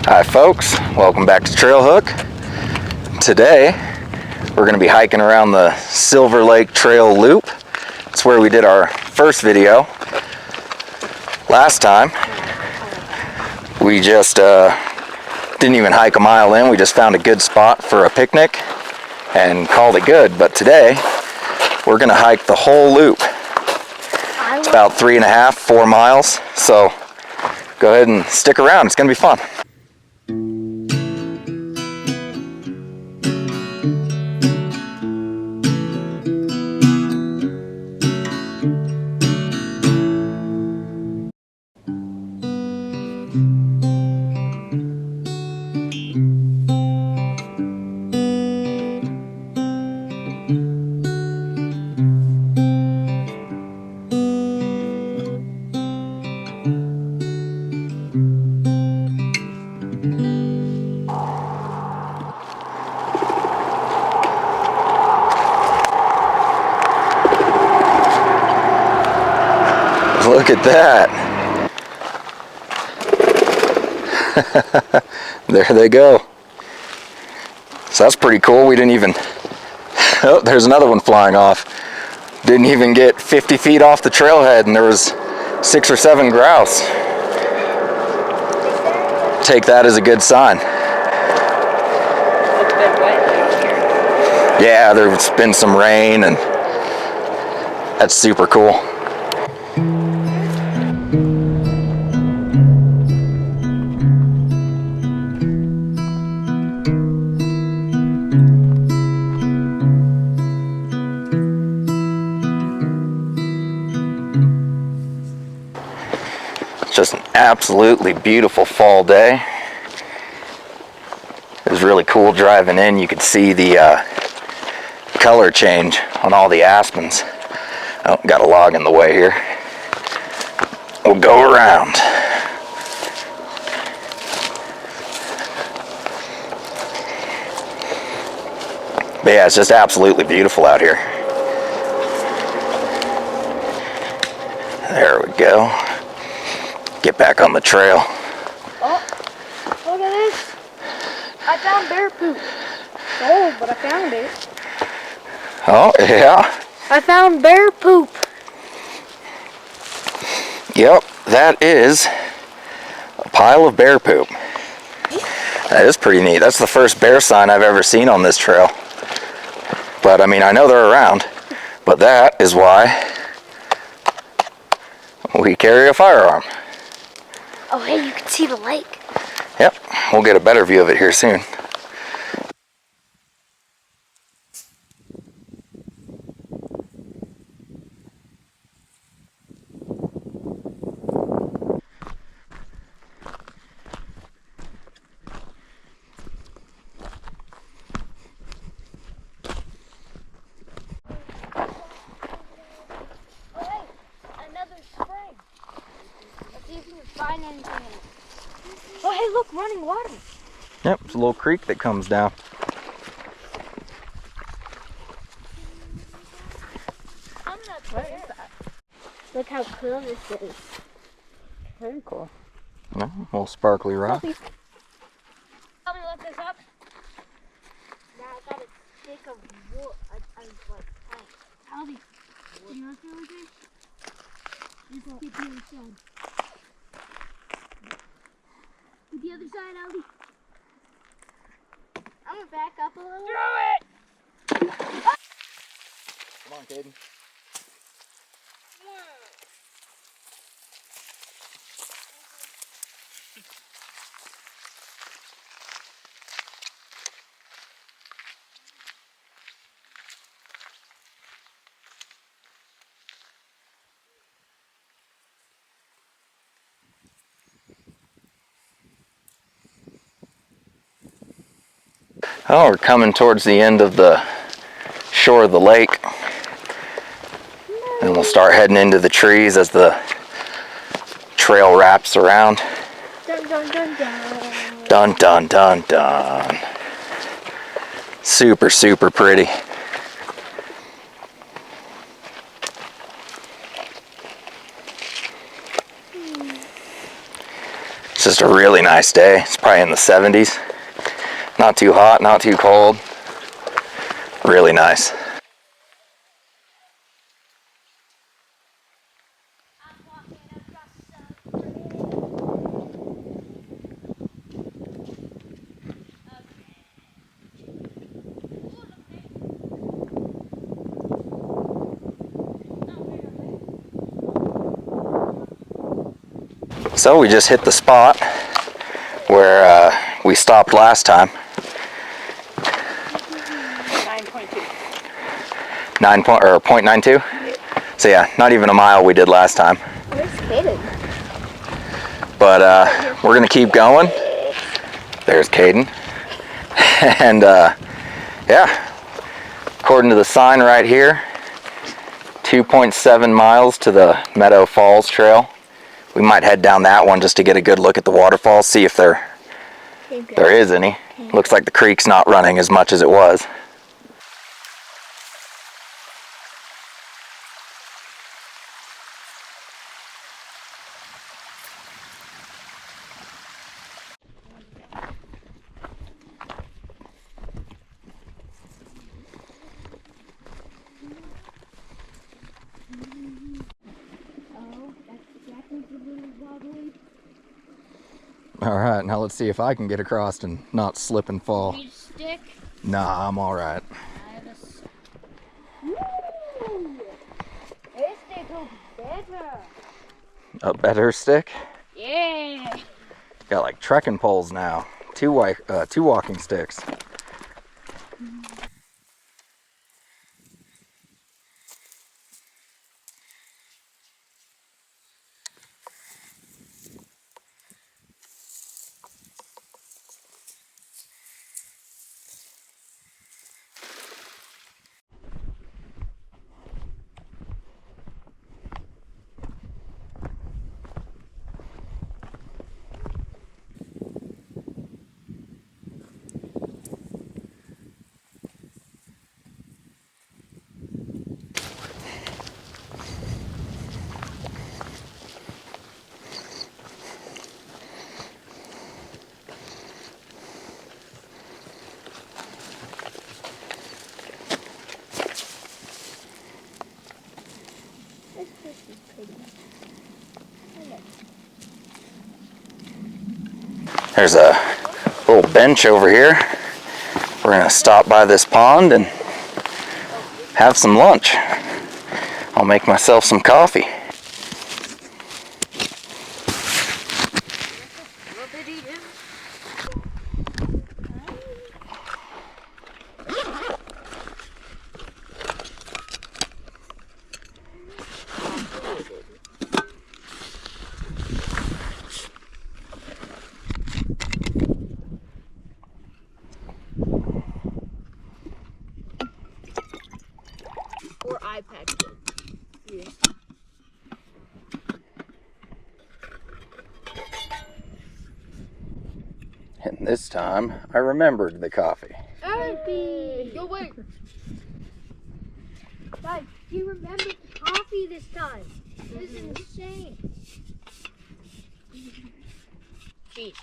Hi folks, welcome back to Trailhook. Today we're going to be hiking around the Silver Lake Trail Loop. It's where we did our first video. Last time we just didn't even hike a mile in, we just found a good spot for a picnic and called it good. But today we're going to hike the whole loop. It's about 3.5, 4 miles, so go ahead and stick around, it's going to be fun. Look at that. There they go. So that's pretty cool. We didn't even, oh, there's another one flying off. Didn't even get 50 feet off the trailhead and there was 6 or 7 grouse. Take that as a good sign. It's been wet down here. Yeah, there's been some rain and that's super cool. Just an absolutely beautiful fall day. It was really cool driving in. You could see the color change on all the aspens. Oh, got a log in the way here. We'll go around. But yeah, it's just absolutely beautiful out here. There we go. Get back on the trail. Oh, look at this. I found bear poop. It's old, but I found it. Oh, yeah. I found bear poop. Yep, that is a pile of bear poop. That is pretty neat. That's the first bear sign I've ever seen on this trail. But I mean, I know they're around, but that is why we carry a firearm. Oh, hey, you can see the lake. Yep, we'll get a better view of it here soon. Oh, hey, another spring. Let's see if we can find anything in it. Oh, hey, look, running water. Yep, it's a little creek that comes down. What is that? Look how cool this is. Very cool. No, a little sparkly rock. Help me lift this up. Now I got a stick of wood. I like plank. Albie, you want to feel with me? You can get the other side. Get the other side, Albie. I'm gonna back up a little. Do it! Ah! Come on, Caden. Oh, we're coming towards the end of the shore of the lake. And we'll start heading into the trees as the trail wraps around. Dun dun dun dun. Dun dun dun dun. Super, super pretty. It's just a really nice day. It's probably in the 70s. Not too hot, not too cold. Really nice. So we just hit the spot where we stopped last time. 0.92. So yeah, not even a mile we did last time. Where's Caden? But we're gonna keep going. There's Caden. And yeah, according to the sign right here, 2.7 miles to the Meadow Falls Trail. We might head down that one just to get a good look at the waterfalls, see if there is any. Looks like the creek's not running as much as it was. All right, now let's see if I can get across and not slip and fall. Need a stick? Nah, I'm all right. I have a stick. Ooh! This stick looks better. A better stick? Yeah! Got like trekking poles now. Two walking sticks. There's a little bench over here. We're gonna stop by this pond and have some lunch. I'll make myself some coffee. What did he do? Or iPad kids. Yeah. And this time, I remembered the coffee. Hey! Yo, wait! Guys, you remembered the coffee this time. This is insane. Cheese.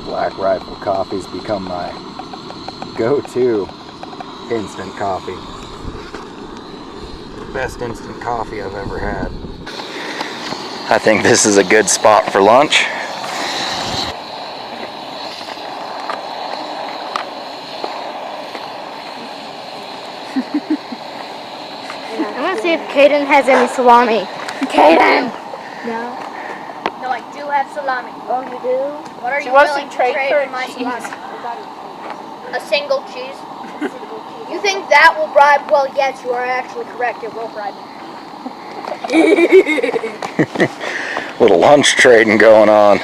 Black Rifle Coffee's become my go-to instant coffee. Best instant coffee I've ever had. I think this is a good spot for lunch. I want to see if Caden has any salami. Caden! No. No, I do have salami. Oh, you do? What are you willing to trade for my salami? A single cheese. You think that will bribe? Well, yes, you are actually correct. It will bribe me. Little lunch trading going on.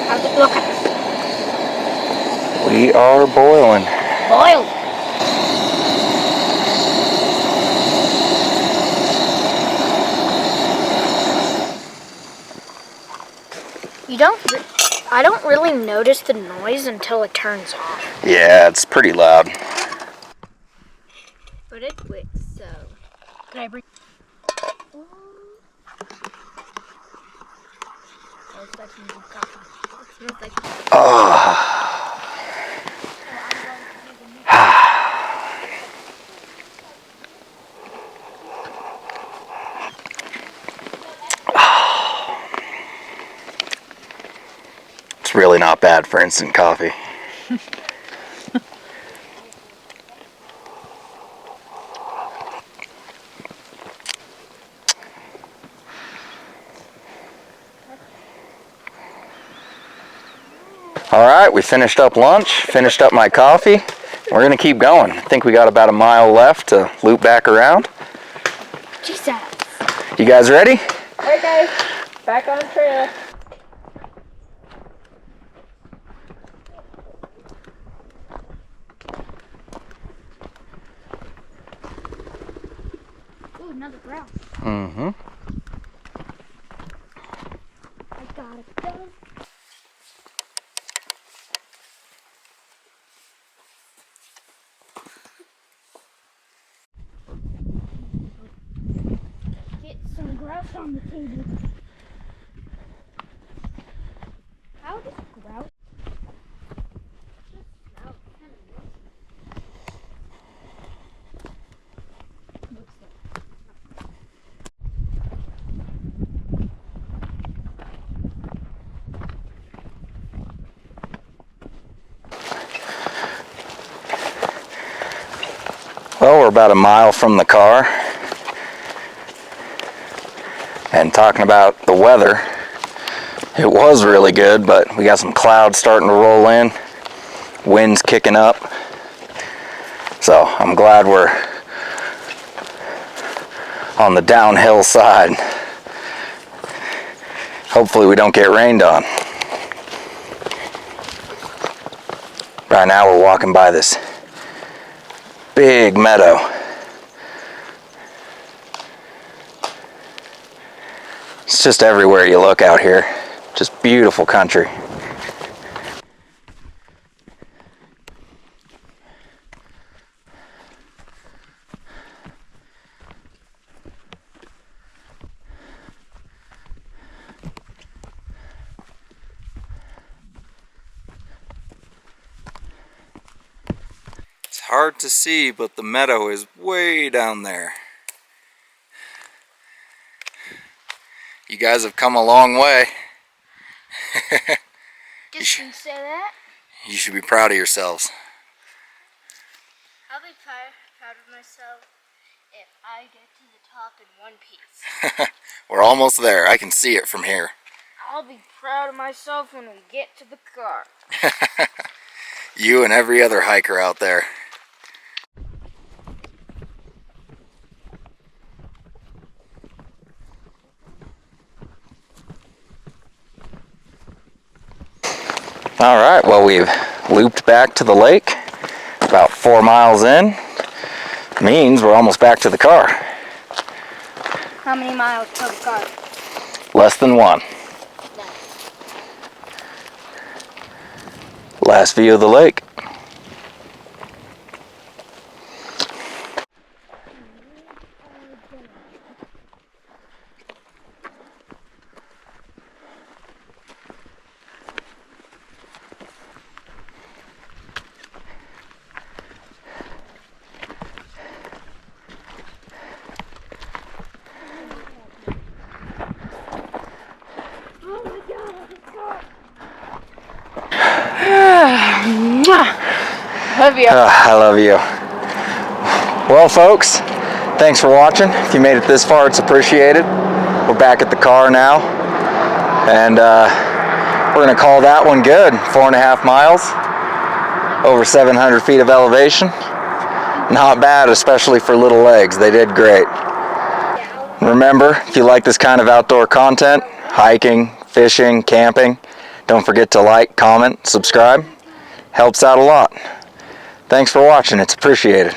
How Look at this. We are boiling. Boiled. I don't really notice the noise until it turns off. Yeah, it's pretty loud. But it wicks, so. Can I bring? It's really not bad for instant coffee. All right, we finished up lunch, finished up my coffee. We're gonna keep going. I think we got about a mile left to loop back around. Jesus. You guys ready? All right, guys, back on trail. Ooh, another grouse. Mm-hmm. I got it done. Get some grouse on the table. How does grouse? Well, we're about a mile from the car. And talking about the weather, it was really good, but we got some clouds starting to roll in. Wind's kicking up. So I'm glad we're on the downhill side. Hopefully we don't get rained on. Right now we're walking by this big meadow. It's just everywhere you look out here. Just beautiful country. It's hard to see, but the meadow is way down there. You guys have come a long way. Just you say that? You should be proud of yourselves. I'll be proud of myself if I get to the top in one piece. We're almost there. I can see it from here. I'll be proud of myself when we get to the car. You and every other hiker out there. All right, well, we've looped back to the lake, about 4 miles in. Means we're almost back to the car. How many miles to the car? Less than 1. Last view of the lake. Love you. I love you. Well, folks, thanks for watching. If you made it this far, it's appreciated. We're back at the car now, and we're gonna call that one good. 4.5 miles, over 700 feet of elevation. Not bad, especially for little legs. They did great. Remember, if you like this kind of outdoor content, hiking, fishing, camping, Don't forget to like, comment, subscribe. Helps out a lot. Thanks for watching. It's appreciated.